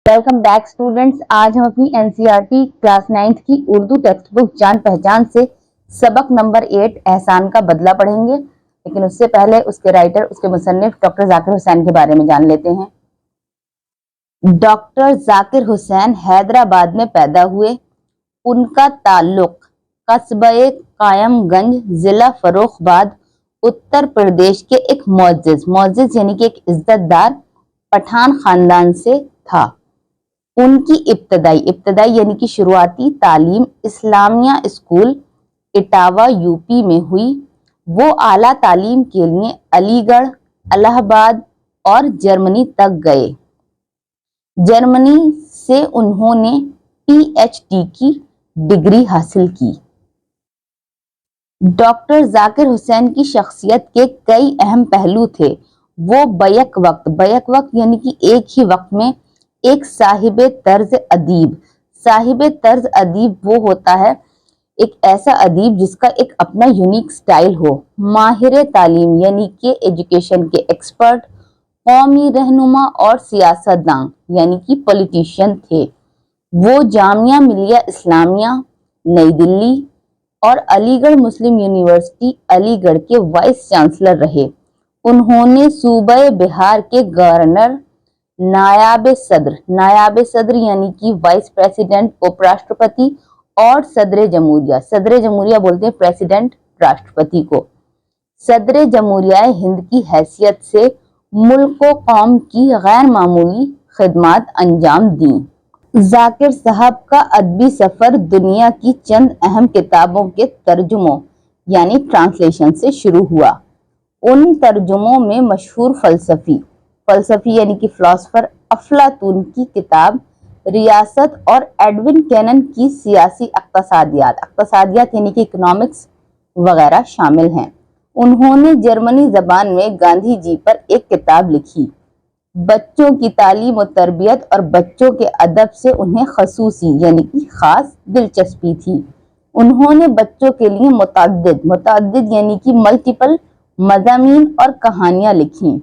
Welcome back students. आज हम अपनी एनसीईआरटी क्लास 9th की उर्दू टेक्स्ट बुक जान पहचान से सबक नंबर 8 एहसान का बदला पढ़ेंगे। लेकिन उससे पहले उसके राइटर, उसके मुसन्निफ डॉक्टर जाकिर हुसैन के बारे में जान लेते हैं। डॉक्टर जाकिर हुसैन हैदराबाद में पैदा हुए। उनका ताल्लुक कस्बे कायमगंज, जिला फर्रुखाबाद, उत्तर प्रदेश के एक मोअज़्ज़िज़ यानी कि एक इज्जतदार पठान खानदान से था। उनकी इब्तदाई यानी कि शुरुआती तालीम इस्लामिया स्कूल इटावा यूपी में हुई। वो आला तालीम के लिए अलीगढ़, इलाहाबाद और जर्मनी तक गए। जर्मनी से उन्होंने पीएचडी की डिग्री हासिल की। डॉक्टर जाकिर हुसैन की शख्सियत के कई अहम पहलू थे। वो बैक वक्त यानी कि एक ही वक्त में एक साहिब तर्ज अदीब वो होता है एक ऐसा अदीब जिसका एक अपना यूनिक स्टाइल हो। माहिर तालीम यानी कि एजुकेशन के एक्सपर्ट, कौमी रहनुमा और सियासतदान यानी कि पॉलिटिशियन थे। वो जामिया मिलिया इस्लामिया नई दिल्ली और अलीगढ़ मुस्लिम यूनिवर्सिटी अलीगढ़ के वाइस चांसलर रहे। उन्होंने सूबे बिहार के गवर्नर, नायाब सदर यानी कि वाइस प्रेसिडेंट, उपराष्ट्रपति और सदर जमहूरिया बोलते हैं प्रेसिडेंट राष्ट्रपति को, सदर जमहूरिया हिंद की हैसियत से मुल्क व कौम की गैर मामूली खिदमत अंजाम दी। जाकिर साहब का अदबी सफर दुनिया की चंद अहम किताबों के तर्जुमों यानी ट्रांसलेशन से शुरू हुआ। उन तर्जुमों में मशहूर फलसफी यानी कि फिलोसफर अफलातून की किताब रियासत और एडविन कैनन की सियासी अक्तसादियात यानी कि इकोनॉमिक्स वगैरह शामिल हैं। उन्होंने जर्मनी जबान में गांधी जी पर एक किताब लिखी। बच्चों की तालीम और तरबियत और बच्चों के अदब से उन्हें खसूसी यानी कि खास दिलचस्पी थी। उन्होंने बच्चों के लिए मुतअद्दिद यानी कि मल्टीपल मज़ामीन और कहानियां लिखी।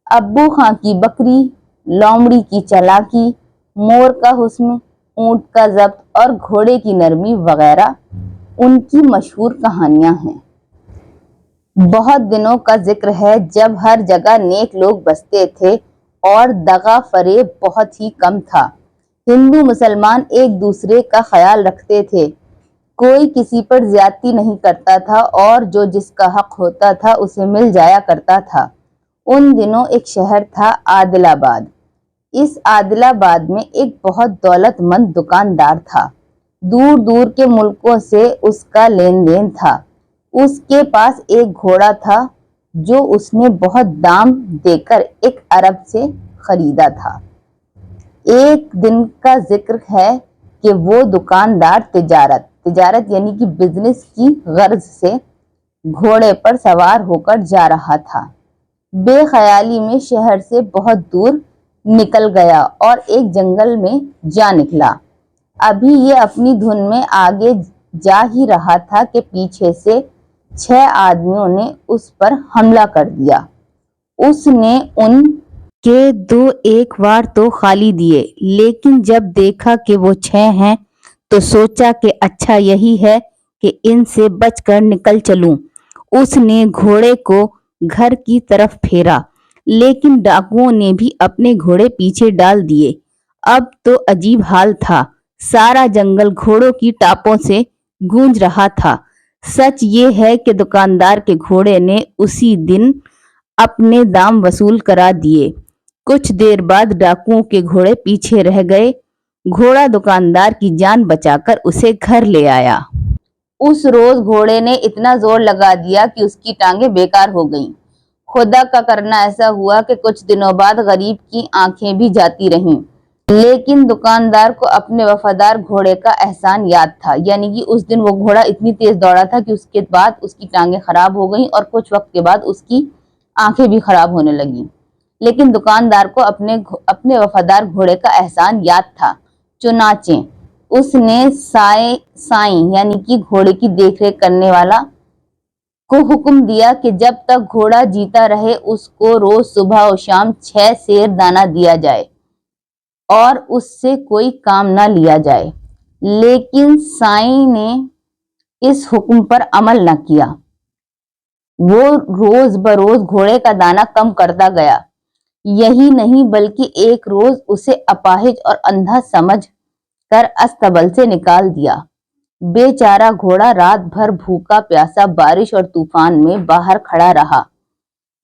अब्बू खां की बकरी, लोमड़ी की चालाकी, मोर का हुस्न, ऊंट का जब्त और घोड़े की नरमी वगैरह उनकी मशहूर कहानियां हैं। बहुत दिनों का जिक्र है जब हर जगह नेक लोग बसते थे और दगा फरेब बहुत ही कम था। हिंदू मुसलमान एक दूसरे का ख्याल रखते थे। कोई किसी पर ज्यादती नहीं करता था और जो जिसका हक होता था उसे मिल जाया करता था। उन दिनों एक शहर था आदिलाबाद। इस आदिलाबाद में एक बहुत दौलतमंद दुकानदार था। दूर दूर के मुल्कों से उसका लेन देन था। उसके पास एक घोड़ा था जो उसने बहुत दाम देकर एक अरब से खरीदा था। एक दिन का जिक्र है कि वो दुकानदार तिजारत यानी कि बिजनेस की गर्ज से घोड़े पर सवार होकर जा रहा था। बेख्याली में शहर से बहुत दूर निकल गया और एक जंगल में जा निकला। अभी ये अपनी धुन में आगे जा ही रहा था कि पीछे से 6 आदमियों ने उस पर हमला कर दिया। उसने उनके 2 एक वार तो खाली दिए, लेकिन जब देखा कि वो 6 हैं तो सोचा कि अच्छा यही है कि इनसे बचकर निकल चलूं। उसने घोड़े को घर की तरफ फेरा, लेकिन डाकुओं ने भी अपने घोड़े पीछे डाल दिए। अब तो अजीब हाल था। सारा जंगल घोड़ों की टापों से गूंज रहा था। सच ये है कि दुकानदार के घोड़े ने उसी दिन अपने दाम वसूल करा दिए। कुछ देर बाद डाकुओं के घोड़े पीछे रह गए। घोड़ा दुकानदार की जान बचाकर उसे घर ले आया। उस रोज घोड़े ने इतना जोर लगा दिया कि उसकी टांगें बेकार हो गईं। खुदा का करना ऐसा हुआ कि कुछ दिनों बाद गरीब की आंखें भी जाती रहीं। लेकिन दुकानदार को अपने वफादार घोड़े का एहसान याद था। यानी कि उस दिन वो घोड़ा इतनी तेज दौड़ा था कि उसके बाद उसकी टांगें खराब हो गईं और कुछ वक्त के बाद उसकी आंखें भी खराब होने लगीं। लेकिन दुकानदार को अपने वफादार घोड़े का एहसान याद था। चुनाचे उसने साईं यानी कि घोड़े की देखरेख करने वाला को हुक्म दिया कि जब तक घोड़ा जीता रहे उसको रोज सुबह और शाम 6 सेर दाना दिया जाए। اور اس سے کوئی کام نہ لیا جائے، لیکن سائیں نے اس حکم پر عمل نہ کیا۔ وہ روز بروز گھوڑے کا دانہ کم کرتا گیا۔ یہی نہیں بلکہ ایک روز اسے اپاہج اور اندھا سمجھ کر استبل سے نکال دیا۔ بے چارہ گھوڑا رات بھر بھوکا پیاسا بارش اور طوفان میں باہر کھڑا رہا۔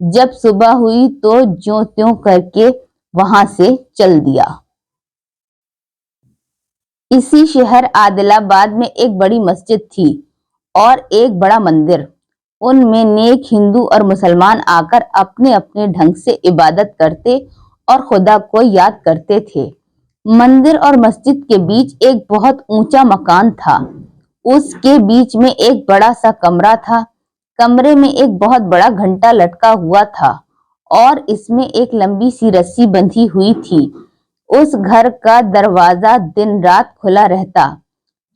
جب صبح ہوئی تو جوں تیوں کر کے وہاں سے چل دیا۔ اسی شہر عادل آباد میں ایک بڑی مسجد تھی اور ایک بڑا مندر۔ ان میں نیک ہندو اور مسلمان آ کر اپنے اپنے ڈھنگ سے عبادت کرتے اور خدا کو یاد کرتے تھے۔ مندر اور مسجد کے بیچ ایک بہت اونچا مکان تھا۔ اس کے بیچ میں ایک بڑا سا کمرہ تھا۔ کمرے میں ایک بہت بڑا گھنٹا لٹکا ہوا تھا اور اس میں ایک لمبی سی رسی بندھی ہوئی تھی۔ اس گھر کا دروازہ دن رات کھلا رہتا۔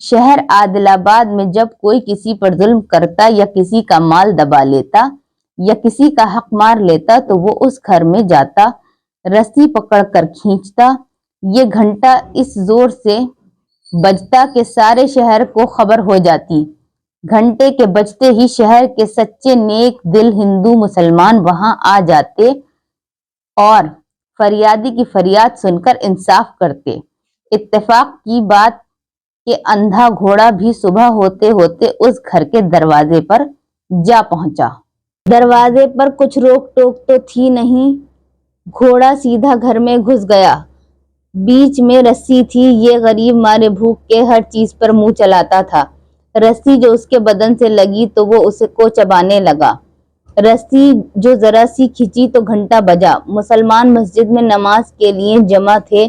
شہر عادل آباد میں جب کوئی کسی پر ظلم کرتا یا کسی کا مال دبا لیتا یا کسی کا حق مار لیتا تو وہ اس گھر میں جاتا، رسی پکڑ کر کھینچتا۔ یہ گھنٹا اس زور سے بجتا کہ سارے شہر کو خبر ہو جاتی۔ گھنٹے کے بجتے ہی شہر کے سچے نیک دل ہندو مسلمان وہاں آ جاتے اور فریادی کی فریاد سن کر انصاف کرتے۔ اتفاق کی بات کہ اندھا گھوڑا بھی صبح ہوتے ہوتے اس گھر کے دروازے پر جا پہنچا۔ دروازے پر کچھ روک ٹوک تو تھی نہیں، گھوڑا سیدھا گھر میں گھس گیا۔ بیچ میں رسی تھی، یہ غریب مارے بھوک کے ہر چیز پر منہ چلاتا تھا۔ رسی جو اس کے بدن سے لگی تو وہ اسے کو چبانے لگا۔ رسی جو ذرا سی کھچی تو گھنٹا بجا۔ مسلمان مسجد میں نماز کے لیے جمع تھے،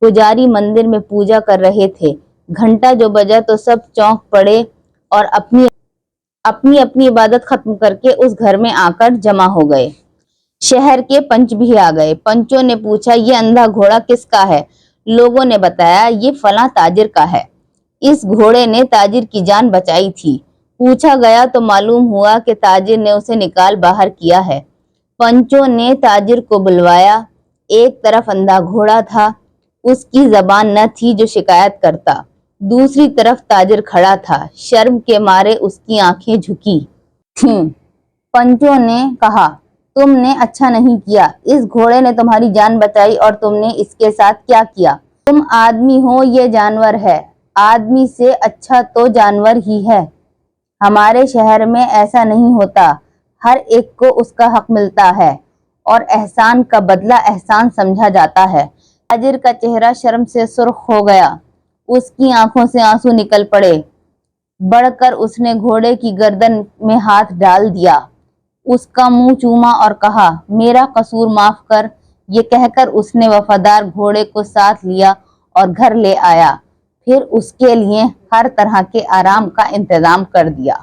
پجاری مندر میں پوجا کر رہے تھے۔ گھنٹا جو بجا تو سب چونک پڑے اور اپنی اپنی عبادت ختم کر کے اس گھر میں آ کر جمع ہو گئے۔ شہر کے پنچ بھی آ گئے۔ پنچوں نے پوچھا، یہ اندھا گھوڑا کس کا ہے؟ لوگوں نے بتایا، یہ فلاں تاجر کا ہے۔ اس گھوڑے نے تاجر کی جان بچائی تھی۔ پوچھا گیا تو معلوم ہوا کہ تاجر نے اسے نکال باہر کیا ہے۔ پنچوں نے تاجر کو بلوایا۔ ایک طرف اندھا گھوڑا تھا، اس کی زبان نہ تھی جو شکایت کرتا، دوسری طرف تاجر کھڑا تھا، شرم کے مارے اس کی آنکھیں جھکی تھیں۔ پنچوں نے کہا، تم نے اچھا نہیں کیا، اس گھوڑے نے تمہاری جان بچائی اور تم نے اس کے ساتھ کیا کیا؟ تم آدمی ہو، یہ جانور ہے، آدمی سے اچھا تو جانور ہی ہے۔ ہمارے شہر میں ایسا نہیں ہوتا، ہر ایک کو اس کا حق ملتا ہے اور احسان کا بدلہ احسان سمجھا جاتا ہے۔ تاجر کا چہرہ شرم سے سرخ ہو گیا، اس کی آنکھوں سے آنسو نکل پڑے۔ بڑھ کر اس نے گھوڑے کی گردن میں ہاتھ ڈال دیا، اس کا منہ چوما اور کہا، میرا قصور معاف کر۔ یہ کہہ کر اس نے وفادار گھوڑے کو ساتھ لیا اور گھر لے آیا، پھر اس کے لیے ہر طرح کے آرام کا انتظام کر دیا۔